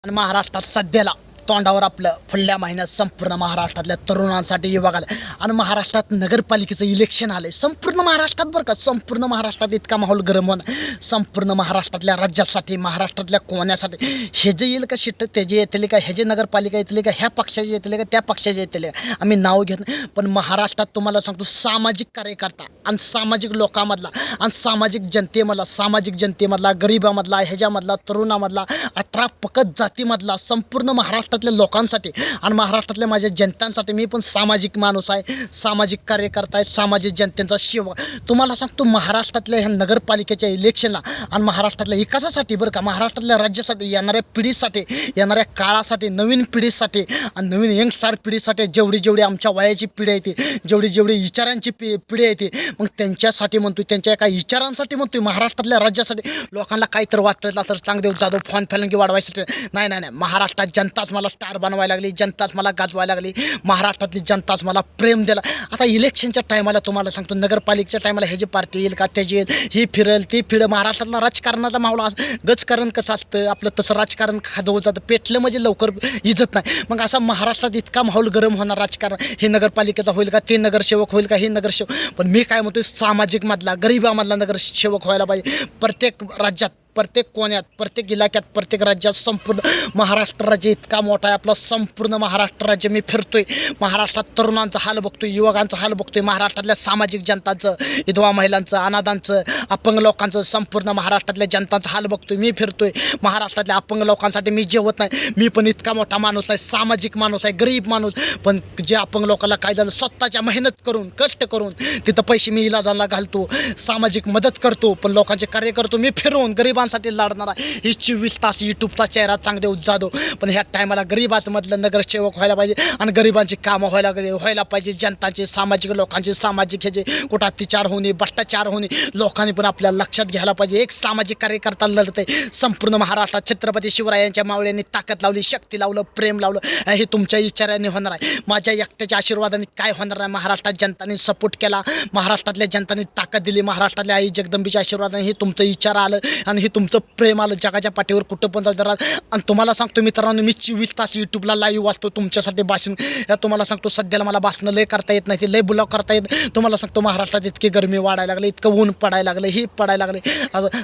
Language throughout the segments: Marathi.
आणि महाराष्ट्रात सध्याला तोंडावर आपलं पुढल्या महिन्यात संपूर्ण महाराष्ट्रातल्या तरुणांसाठी युवकाला आणि महाराष्ट्रात नगरपालिकेचं इलेक्शन आलंय. संपूर्ण महाराष्ट्रात बरं का, संपूर्ण महाराष्ट्रात इतका माहोल गरम होणार. संपूर्ण महाराष्ट्रातल्या राज्यासाठी, महाराष्ट्रातल्या कोण्यासाठी हे जे येईल का शिट्ट ते जे येतील का, हे जे नगरपालिका येतील का, ह्या पक्षाचे येतील का, त्या पक्षाचे येतील का, आम्ही नाव घेत नाही. पण महाराष्ट्रात तुम्हाला सांगतो सामाजिक कार्यकर्ता आणि सामाजिक लोकांमधला आणि सामाजिक जनतेमधला, गरिबामधला, ह्याच्यामधला, तरुणामधला, 18 पकड जातीमधला, संपूर्ण महाराष्ट्रातल्या लोकांसाठी आणि महाराष्ट्रातल्या माझ्या जनतांसाठी मी पण सामाजिक माणूस आहे, सामाजिक कार्यकर्ता आहे, सामाजिक जनतेचा सेवक. तुम्हाला सांगतो महाराष्ट्रातल्या ह्या नगरपालिकेच्या इलेक्शनला आणि महाराष्ट्रातल्या विकासासाठी बरं का, महाराष्ट्रातल्या राज्यासाठी, येणाऱ्या पिढीसाठी, येणाऱ्या काळासाठी, नवीन पिढीसाठी आणि नवीन यंगस्टार पिढीसाठी, जेवढी आमच्या वयाची पिढी आहे ती, जेवढी विचारांची पिढी आहे ती, मग त्यांच्यासाठी म्हणतोय, त्यांच्या एका विचारांसाठी म्हणतोय, महाराष्ट्रातल्या राज्यासाठी. लोकांना काहीतरी वाटलं तर चांगदेव जाधव फॉन फॅलंगी वाढवायसाठी नाही, महाराष्ट्रात जनताच मला स्टार बनवायला लागली, जनताच मला गाजवायला लागली, महाराष्ट्रातली जनताच मला प्रेम दिला. आता इलेक्शनच्या टायमाला तुम्हाला सांगतो, नगरपालिकेच्या टायमाला ह्याची पार्टी येईल का, त्याची येईल, ही फिरेल ती फिरेल. महाराष्ट्रातला राजकारणाचा माहोल गजकारण कसं असतं आपलं, तसं राजकारण खाजवलं जातं, पेटलं म्हणजे लवकर इज्जत नाही. मग असा महाराष्ट्रात इतका माहोल गरम होणार राजकारण, हे नगरपालिकेचा होईल का, ते नगरसेवक होईल का, हे नगरसेवक. पण मी काय म्हणतोय, सामाजिकमधला, गरिबामधला नगरसेवक व्हायला पाहिजे. प्रत्येक राज्यात, प्रत्येक कोण्यात, प्रत्येक इलाक्यात, प्रत्येक राज्यात, संपूर्ण महाराष्ट्र राज्य इतका मोठा आहे आपला, संपूर्ण महाराष्ट्र राज्य मी फिरतोय. महाराष्ट्रात तरुणांचा हाल बघतोय, युवकांचा हाल बघतोय, महाराष्ट्रातल्या सामाजिक जनतांचं, विधवा महिलांचं, अनाथांचं, अपंग लोकांचं, संपूर्ण महाराष्ट्रातल्या जनतांचा हाल बघतोय. मी फिरतोय महाराष्ट्रातल्या अपंग लोकांसाठी. मी जेवत नाही, मी पण इतका मोठा माणूस आहे, सामाजिक माणूस आहे, गरीब माणूस. पण जे अपंग लोकांना काय झालं, स्वतःच्या मेहनत करून, कष्ट करून तिथं पैसे मी इलाजाला घालतो, सामाजिक मदत करतो, पण लोकांचे कार्य करतो. मी फिरून गरिबांसाठी लढणारा ही 24 तास यूट्यूबचा चेहरा चांगदेव जाधव. पण ह्या टायमाला गरिबांमधलं नगरसेवक व्हायला पाहिजे आणि गरिबांची कामं व्हायला पाहिजे. जनताचे, सामाजिक लोकांचे, सामाजिक ह्याचे कुठं अत्याचार होणे, भ्रष्टाचार होणे, लोकांनी पण आपल्याला लक्षात घ्यायला पाहिजे. एक सामाजिक कार्यकर्ता लढतंय संपूर्ण महाराष्ट्रात. छत्रपती शिवरायांच्या मावळ्यांनी ताकद लावली, शक्ती लावलं, प्रेम लावलं. हे तुमच्या इचाराने होणार आहे, माझ्या एकट्याच्या आशीर्वादाने काय होणार नाही. महाराष्ट्रात जनताने सपोर्ट केला, महाराष्ट्रातल्या जनताने ताकद दिली, महाराष्ट्रातल्या आई जगदंबीच्या आशीर्वादाने हे तुमचं विचार आलं आणि हे तुमचं प्रेम आलं जगाच्या पाठीवर कुठं पण जाऊ. आणि तुम्हाला सांगतो मित्रांनो, मी 24 तास यूट्यूबला लाईव्ह वाचतो तुमच्यासाठी भाषण. या तुम्हाला सांगतो सध्याला मला भाषणं लय करता येत नाही, ते लय बुलाव करता येत. तुम्हाला सांगतो महाराष्ट्रात इतकी गरमी वाढायला लागली, इतकं ऊन पडायला लागलं, ही पडायला लागले,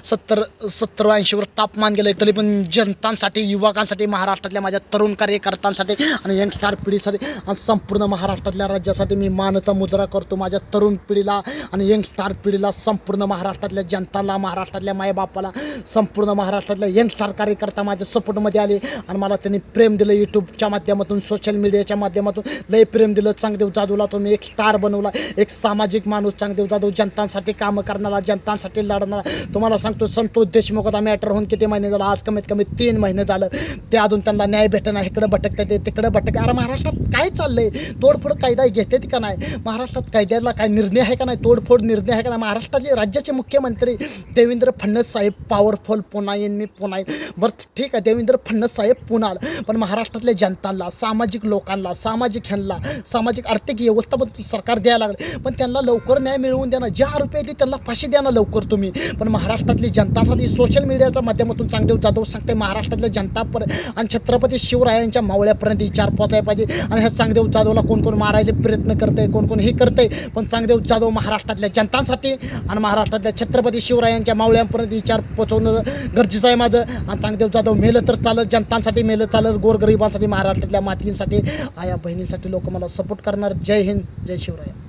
70-80वर तापमान गेलं. तरी पण जनतांसाठी, युवकांसाठी, महाराष्ट्रातल्या माझ्या तरुण कार्यकर्त्यांसाठी आणि यंगस्टार पिढीसाठी आणि संपूर्ण महाराष्ट्रातल्या राज्यासाठी मी मानचा मुद्रा करतो. माझ्या तरुण पिढीला आणि यंगस्टार पिढीला, संपूर्ण महाराष्ट्रातल्या जनताला, महाराष्ट्रातल्या मायबापाला, संपूर्ण महाराष्ट्रातल्या यंगस्टार कार्यकर्ता माझ्या सपोर्टमध्ये आले आणि मला त्यांनी प्रेम दिलं. यूट्यूबच्या माध्यमातून, सोशल मीडियाच्या माध्यमातून लय प्रेम दिलं. चांगदेव जाधवला तो मी एक स्टार बनवला, एक सामाजिक माणूस चांगदेव जाधव, जनतांसाठी कामं करणारा, जनतांसाठी लढणारा. तुम्हाला सांगतो संतोष देशमुखचा मॅटर होऊन किती महिने झालं, आज कमीत कमी 3 महिने झालं. ते अजून त्यांना न्याय भेटेना, इकडं भटकतात ते, तिकडं भटक. अरे महाराष्ट्रात काय चाललंय, तोडफोड कायदा घेतात का नाही, महाराष्ट्रात कायद्याला काय निर्णय आहे का नाही, तोडफोड निर्णय आहे का नाही. महाराष्ट्राचे राज्याचे मुख्यमंत्री देवेंद्र फडणवीस साहेब पॉवरफुल पुन्हा येईन, मी पुन्हा येईन. बरं ठीक आहे, देवेंद्र फडणवीस साहेब पुन्हा आलं, पण महाराष्ट्रातल्या जनतांना, सामाजिक लोकांना, सामाजिक आर्थिक व्यवस्था पण सरकार द्यायला लागले. पण त्यांना लवकर न्याय मिळवून द्या ना, जे आरोपी आहेत त्यांना फाशी द्या ना लवकर तुम्ही. पण महाराष्ट्रातली जनतासाठी सोशल मीडियाच्या माध्यमातून चांगदेव जाधव सांगते, महाराष्ट्रातल्या जनतापर्यंत आणि छत्रपती शिवरायांच्या मावळ्यापर्यंत विचार पोचायला पाहिजे. आणि ह्या चांगदेव जाधवला कोण मारायचे प्रयत्न करते, कोण हे करते, पण चांगदेव जाधव महाराष्ट्रातल्या जनतांसाठी आणि महाराष्ट्रातल्या छत्रपती शिवरायांच्या मावळ्यांपर्यंत विचार पोचवणं गरजेचं आहे माझं. आणि चांगदेव जाधव मेलं तर चालत, जनतांसाठी मेलं चालत, गोरगरिबांसाठी, महाराष्ट्रातल्या मातींसाठी, आया बहिणींसाठी लोक मला सपोर्ट करणार. जय हिंद, जय शिवराय.